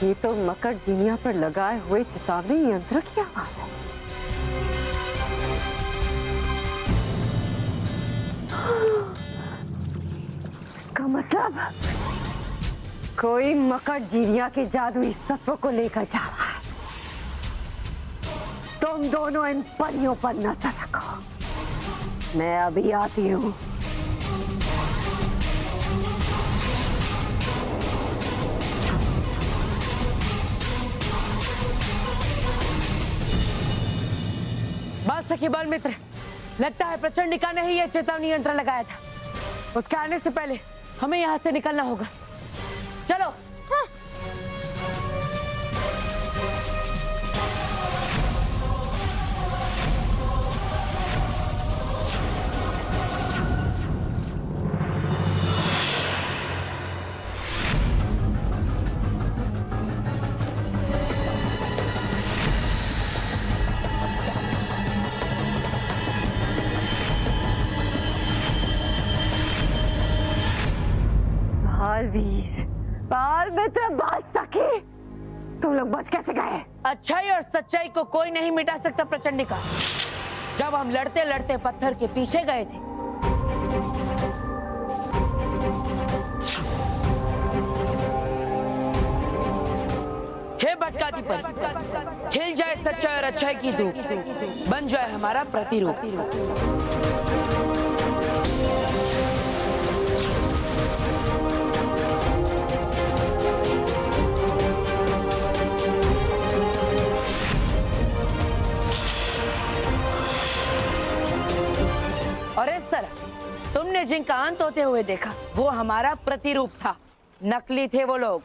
ये तो मकर जीनिया पर लगाए हुए चेतावनी यंत्र की आवाज है। इसका मतलब कोई मकर जीनिया के जादुई सत्व को लेकर जा रहा है। तुम दोनों इन परियों पर नजर रखो, मैं अभी आती हूँ। सखी बाल मित्र, लगता है प्रचंडिका ने ही यह चेतावनी यंत्र लगाया था। उसके आने से पहले हमें यहाँ से निकलना होगा। चलो। हाँ। बालवीर, बाल मित्र, बाल सखी, तुम लोग बच कैसे गए? अच्छाई और सच्चाई को कोई नहीं मिटा सकता प्रचंडिका। जब हम लड़ते लड़ते पत्थर के पीछे गए थे, हे भटकाधिपति, खिल जाए सच्चाई और अच्छाई की धूप, बन जाए हमारा प्रतिरूप। और इस तरह तुमने जिनका अंत होते हुए देखा, वो हमारा प्रतिरूप था। नकली थे वो लोग।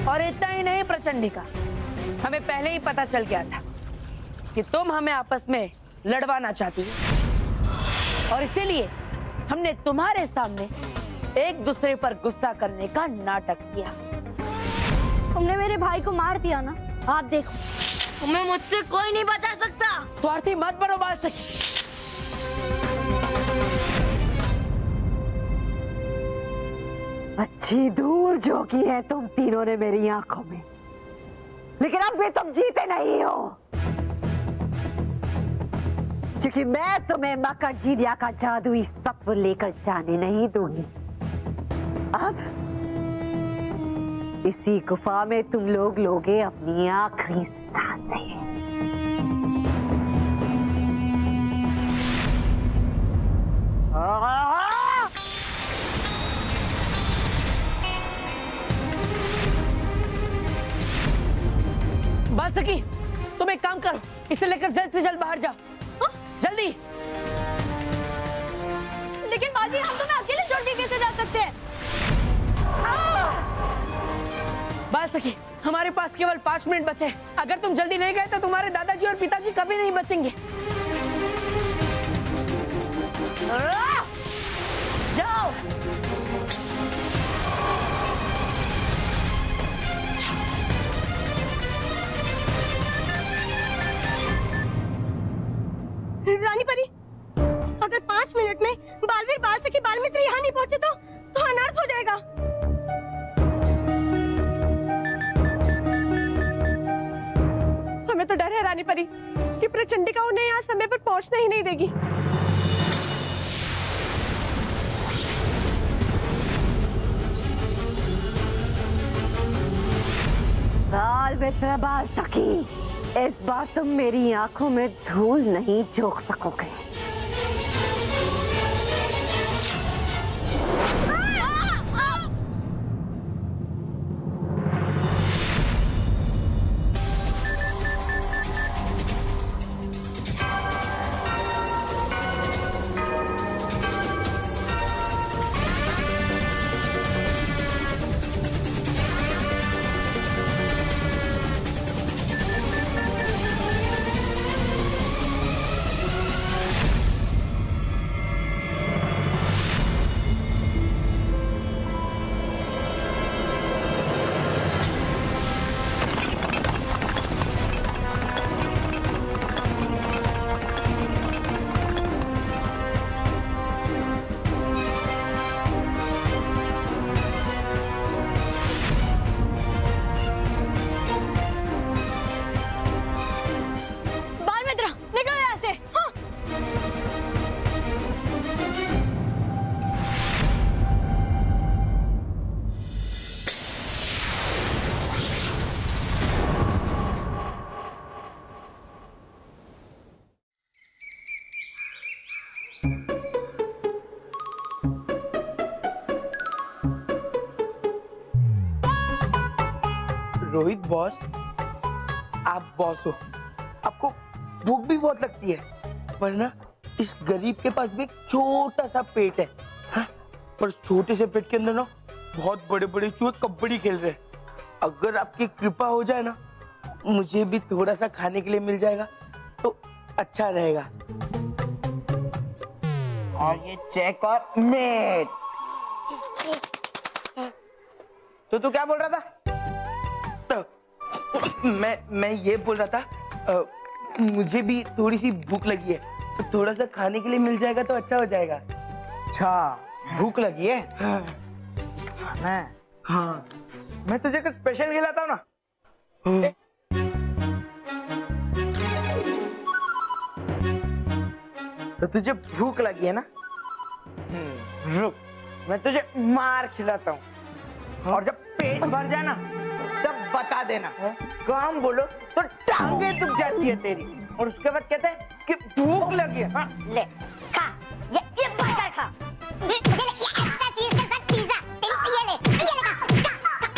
और इतना ही नहीं प्रचंडिका, हमें पहले ही पता चल गया था कि तुम हमें आपस में लड़वाना चाहती हो, और इसीलिए हमने तुम्हारे सामने एक दूसरे पर गुस्सा करने का नाटक किया। तुमने मेरे भाई को मार दिया ना, आप देखो, तुम्हें मुझसे कोई नहीं बचा सकता। स्वार्थी मत बनो बाल सखी। अच्छी धूल झोंकी है तुम तीनों ने मेरी आंखों में, लेकिन अब भी तुम जीते नहीं हो, क्योंकि मैं तुम्हें मकर जीनिया का जादुई सत्व लेकर जाने नहीं दूंगी। अब इसी गुफा में तुम लोग लोगे अपनी आखिरी सांसें। बाल सखी, तुम एक काम करो, इसे लेकर जल्द से जल्द बाहर जाओ। जल्दी। लेकिन बाजी, हम तुम्हें अकेले छोड़ के कैसे जा सकते हैं? बाल सखी, हमारे पास केवल 5 मिनट बचे हैं। अगर तुम जल्दी नहीं गए तो तुम्हारे दादाजी और पिताजी कभी नहीं बचेंगे। जाओ। रानी परी, अगर 5 मिनट में बालवीर, बाल सखी, बाल मित्र यहाँ नहीं पहुँचे तो अनर्थ हो जाएगा। हमें तो डर है रानी परी कि प्रचंडिका उन्हें यहाँ समय पर पहुँचने ही नहीं देगी। बाल मित्र, बाल सखी, इस बार तुम मेरी आंखों में धूल नहीं झोंक सकोगे। रोहित बॉस, आप बॉस हो, आपको भूख भी बहुत लगती है, वरना इस गरीब के पास भी एक छोटा सा पेट है, हाँ? पर छोटे से पेट के अंदर ना बहुत बड़े बड़े चूहे कबड्डी खेल रहे हैं। अगर आपकी कृपा हो जाए ना, मुझे भी थोड़ा सा खाने के लिए मिल जाएगा तो अच्छा रहेगा। और ये चेक और मेट। तो तू क्या बोल रहा था? मैं ये बोल रहा था, मुझे भी थोड़ी सी भूख लगी है, तो थोड़ा सा खाने के लिए मिल जाएगा तो अच्छा हो जाएगा। अच्छा, भूख लगी है? हाँ। हाँ। मैं तुझे कुछ स्पेशल खिलाता हूँ ना। तो तुझे भूख लगी है ना? रुक, मैं तुझे मार खिलाता हूँ, और जब पेट भर जाए ना तब बता देना। काम बोलो तो टांगे दुख जाती है तेरी, और उसके बाद कहते हैं कि भूख लगी है। हाँ? ले खा, ये बर्गर खा, ये एक्स्ट्रा चीज के साथ पिज्जा, ये ले खा,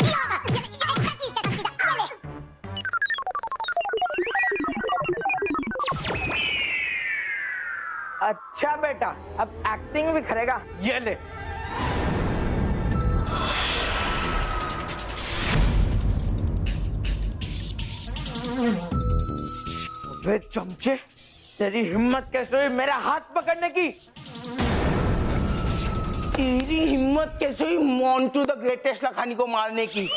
ये एक्स्ट्रा चीज के साथ पिज्जा, ये ले। अच्छा बेटा, अब एक्टिंग भी करेगा, ये ले। वे चमचे, तेरी हिम्मत कैसे हुई मेरा हाथ पकड़ने की? तेरी हिम्मत कैसे हुई मोंटू द ग्रेटेस्ट लखानी को मारने की?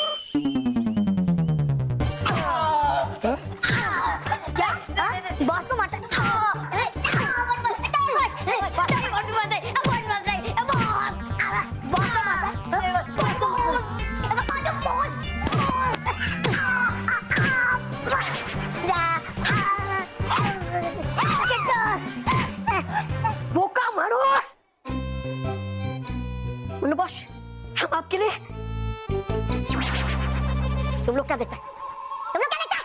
बॉस को मारता बॉस, हम आपके लिए, तुम लोग क्या देखता है? तुम लोग क्या देखता है?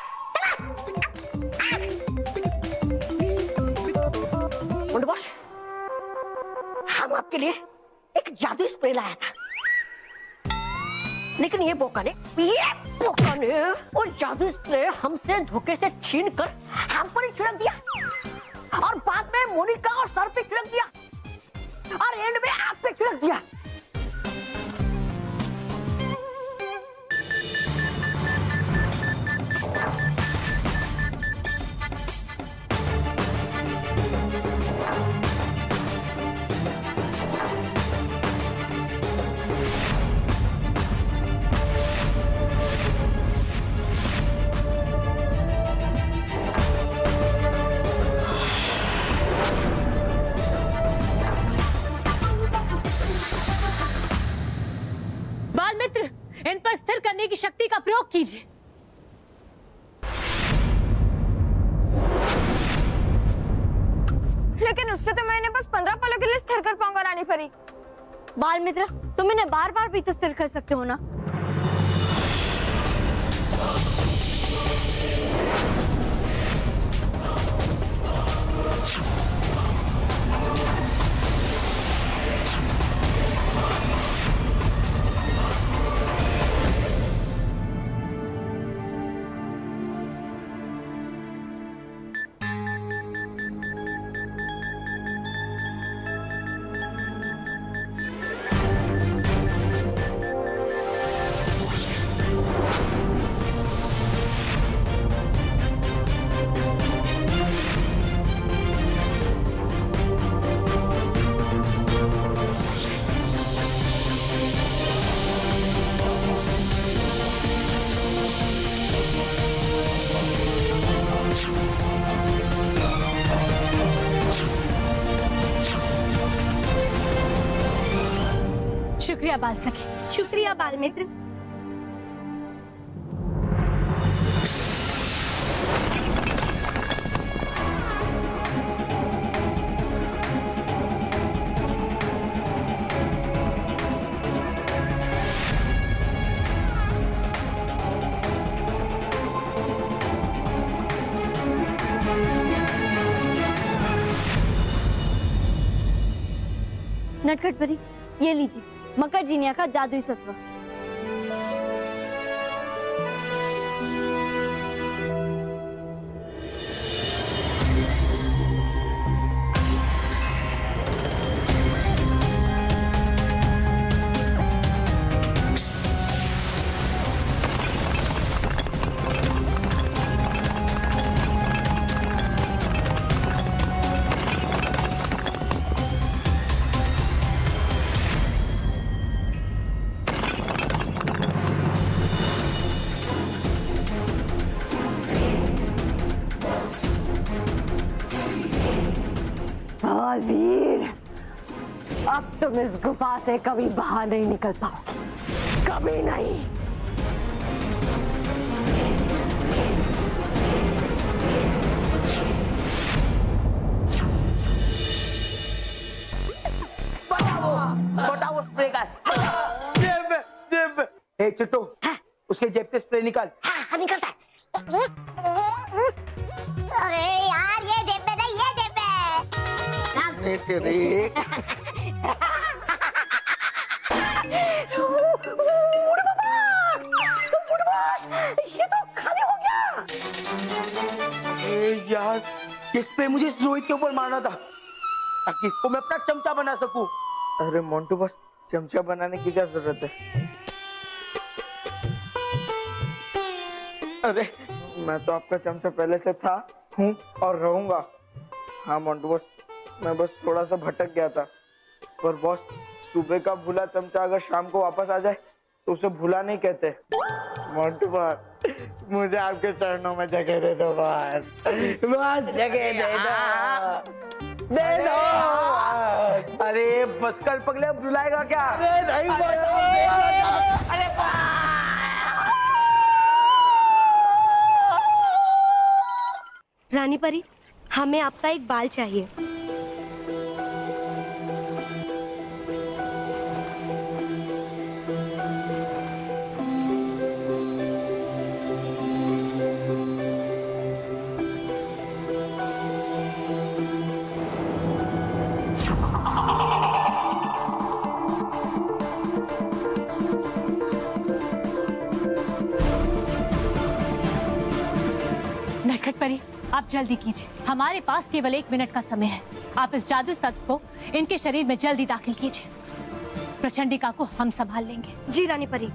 चलो बॉस, हम आपके लिए एक जादुई स्प्रे लाया था, लेकिन ये बोका ने वो जादुई स्प्रे हमसे धोखे से छीन कर हम पर ही छिड़क दिया, और बाद में मोनिका और सर पे छिड़क दिया, और एंड में आप पे छिड़क दिया। इन पर स्थिर करने की शक्ति का प्रयोग कीजिए। लेकिन उससे तो मैंने बस 15 पलों के लिए स्थिर कर पाऊंगा रानी परी। बाल मित्र, तुम इन्हें बार बार भी तो स्थिर कर सकते हो ना। शुक्रिया बाल सखी। शुक्रिया बाल मित्र। नटखट परी, ये लीजिए मकर जीनिया का जादुई सत्व। अब तुम इस गुफा से कभी बाहर नहीं निकल पाओगे, कभी नहीं। बताओ स्प्रे का। जेब। ए चिट्टू, उसके जेब से स्प्रे निकाल। हाँ, निकलता है। अरे यार, ये जेब में नहीं, ये जेब में। तेरे ये तो खाली हो गया। यार, ये स्प्रे मुझे इस रोहित के ऊपर मारना था ताकि इसको मैं अपना चमचा बना सकूं। अरे मोंटू बस चमचा बनाने की क्या जरूरत है? अरे मैं तो आपका चमचा पहले से था, हूँ और रहूंगा। हाँ मोंटू बॉस, मैं बस थोड़ा सा भटक गया था, पर बॉस सुबह का भूला चमचा अगर शाम को वापस आ जाए तो उसे भूला नहीं कहते। मोंटू बॉस, मुझे आपके चरणों में जगह दे दो बॉस, बस जगह दे दो। अरे बस कर पगले, बुलाएगा क्या? अरे नहीं अरे रानी परी, हमें आपका एक बाल चाहिए। नटखट परी, आप जल्दी कीजिए, हमारे पास केवल 1 मिनट का समय है। आप इस जादू शब्द को इनके शरीर में जल्दी दाखिल कीजिए। प्रचंडिका को हम संभाल लेंगे। जी रानी परी।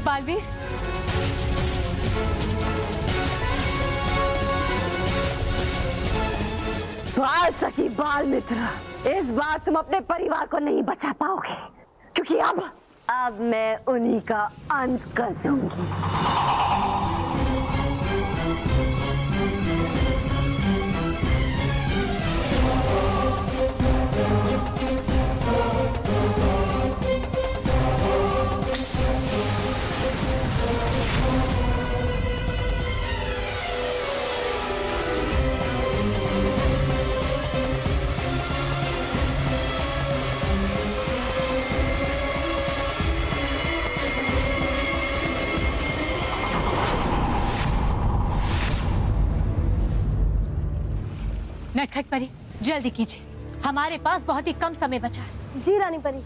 बालवीर, बाल सखी, बाल मित्र, इस बार तुम अपने परिवार को नहीं बचा पाओगे, क्योंकि अब मैं उन्हीं का अंत कर दूंगी। नटखट परी, जल्दी कीजिए, हमारे पास बहुत ही कम समय बचा है। जी रानी परी।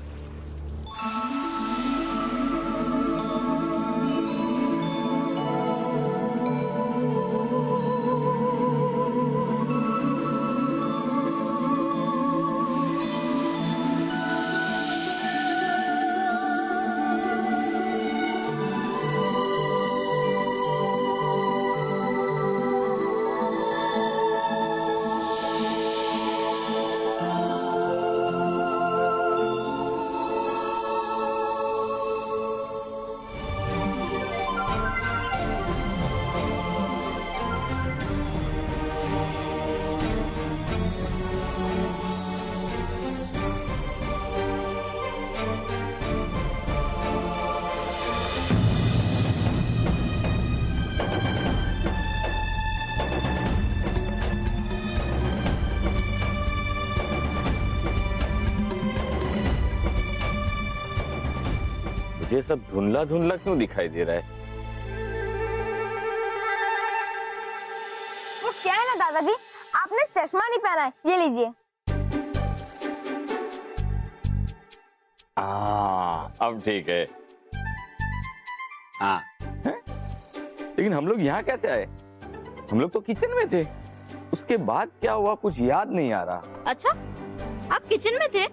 ये सब धुंधला धुंधला क्यों दिखाई दे रहा है? वो क्या है ना दादाजी, आपने चश्मा नहीं पहना है, ये लीजिए। अब ठीक है। हाँ, लेकिन हम लोग यहाँ कैसे आए? हम लोग तो किचन में थे। उसके बाद क्या हुआ कुछ याद नहीं आ रहा। अच्छा, आप किचन में थे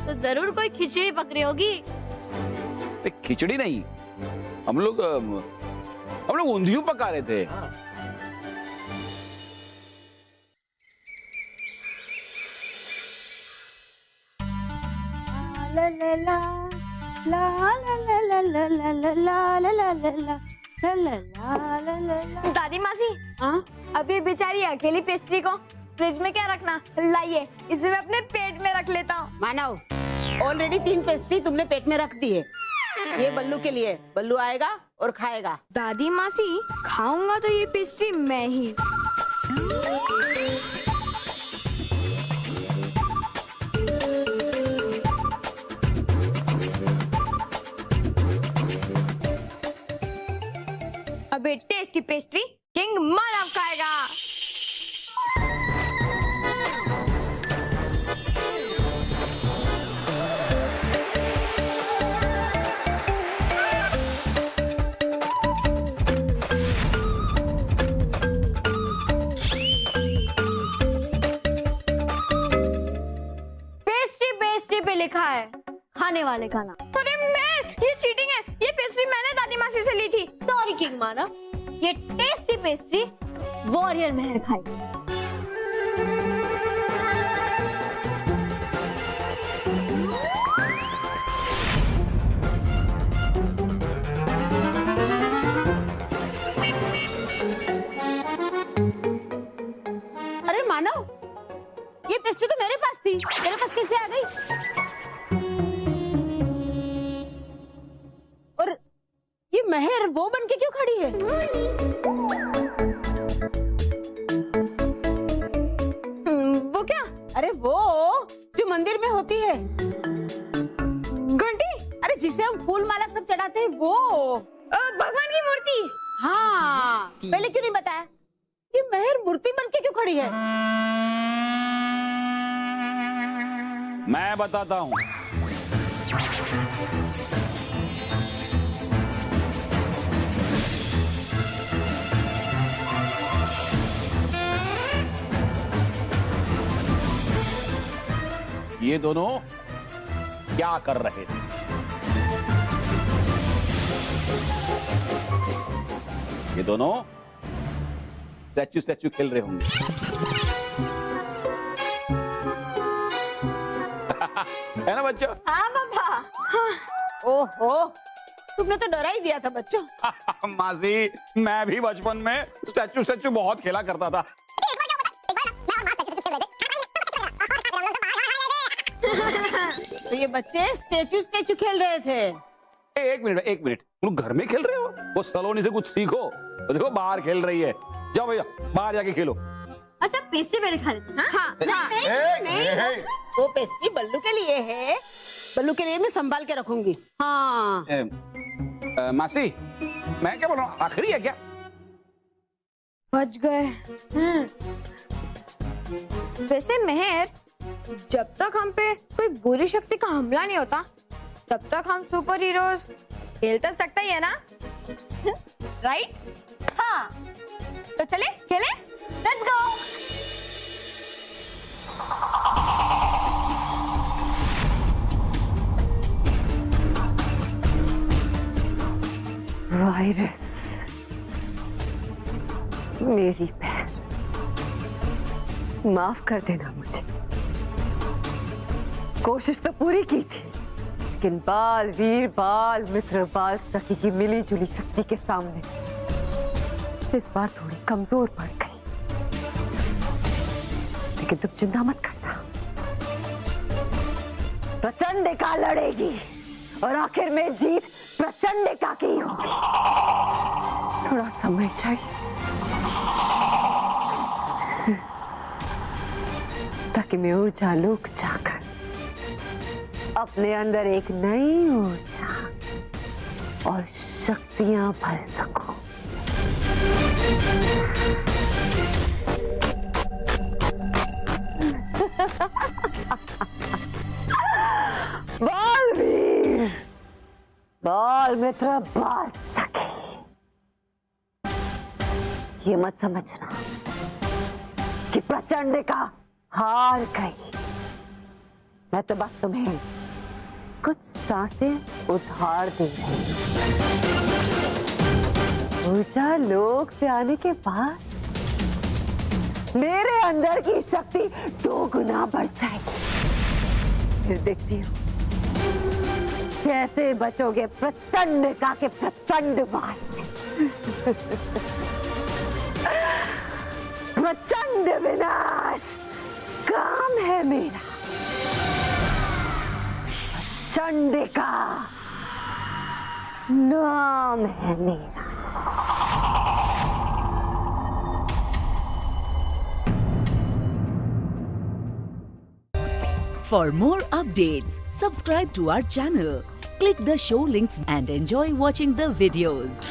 तो जरूर कोई खिचड़ी पक रही होगी। खिचड़ी नहीं, हम लोग ऊंधियू पका रहे थे। ला ला ला ला ला ला ला ला ला ला ला ला ला ला ला ला ला। दादी मासी, हाँ? अभी बेचारी अकेली पेस्ट्री को फ्रिज में क्या रखना, लाइए इसे मैं अपने पेट में रख लेता हूँ। मानव, ऑलरेडी 3 पेस्ट्री तुमने पेट में रख दी है। ये बल्लू के लिए, बल्लू आएगा और खाएगा। दादी मासी, खाऊंगा तो ये पेस्ट्री मैं ही। अबे टेस्टी पेस्ट्री किंग मानव खाएगा। पेस्ट्री पे लिखा है खाने वाले का नाम। अरे मैं, ये चीटिंग है। ये पेस्ट्री मैंने दादी मासी से ली थी। सॉरी किंग मानव, ये टेस्टी पेस्ट्री वॉरियर मेहर खाएगी। अरे मानव, ये पेस्ट्री तो मेरे पास थी, तेरे पास कैसे आ गई? और ये मेहर वो बन के क्यों खड़ी है? वो क्या? अरे वो जो मंदिर में होती है, घंटी। अरे जिसे हम फूल माला सब चढ़ाते हैं, वो भगवान की मूर्ति। हाँ, पहले क्यों नहीं बताया? ये मेहर मूर्ति बन के क्यों खड़ी है? मैं बताता हूँ। ये दोनों क्या कर रहे थे? ये दोनों स्टैचू खेल रहे होंगे। है ना बच्चों? हाँ पापा। हाँ। ओहो, तुमने तो डरा ही दिया था बच्चों। मासी, मैं भी बचपन में स्टैचू बहुत खेला करता था। तो ये बच्चे स्टैचू खेल रहे थे। एक मिनट, तुम घर में खेल रहे हो? वो सलोनी से कुछ सीखो। वो देखो बाहर खेल रही है। जाओ भैया, बाहर जाके खेलो। अच्छा, पेस्ट्री पहले खा लेते हैं। हाँ, नहीं, वो पेस्ट्री बल्लू के लिए है। बल्लू के लिए मैं संभाल के रखूंगी। हाँ। मासी, मैं क्या बोल रहा हूँ, आखिरी है क्या? बच गए। वैसे मेहर, जब तक हम पे कोई बुरी शक्ति का हमला नहीं होता, तब तक हम सुपर हीरोज खेल तो सकता ही है ना? राइट? हाँ, तो चले खेले? Let's go. वायरस, मेरी बहन, माफ कर देना मुझे। कोशिश तो पूरी की थी, लेकिन बाल वीर, बाल मित्र, बाल सखी की मिली जुली शक्ति के सामने इस बार थोड़ी कमजोर पड़ गई। लेकिन तुम चिंता मत करना, प्रचंडिका लड़ेगी और आखिर में जीत प्रचंडिका की होगी। थोड़ा समय चाहिए ताकि मैं ऊर्जा लोक जाकर अपने अंदर एक नई ऊर्जा और शक्तियां भर सकूं। बाल मित्र बाल सके, ये मत समझना कि प्रचंडिका हार गई। मैं तो बस तुम्हें कुछ सांसें उधार दे रही हूं। ऊर्जा लोक से आने के बाद मेरे अंदर की शक्ति 2 गुना बढ़ जाएगी। फिर देखती हूँ कैसे बचोगे प्रचंडिका के प्रचंडवाद से। प्रचंड विनाश काम है मेरा। चंडिका नाम है मेरा। For more updates, subscribe to our channel, click the show links and enjoy watching the videos.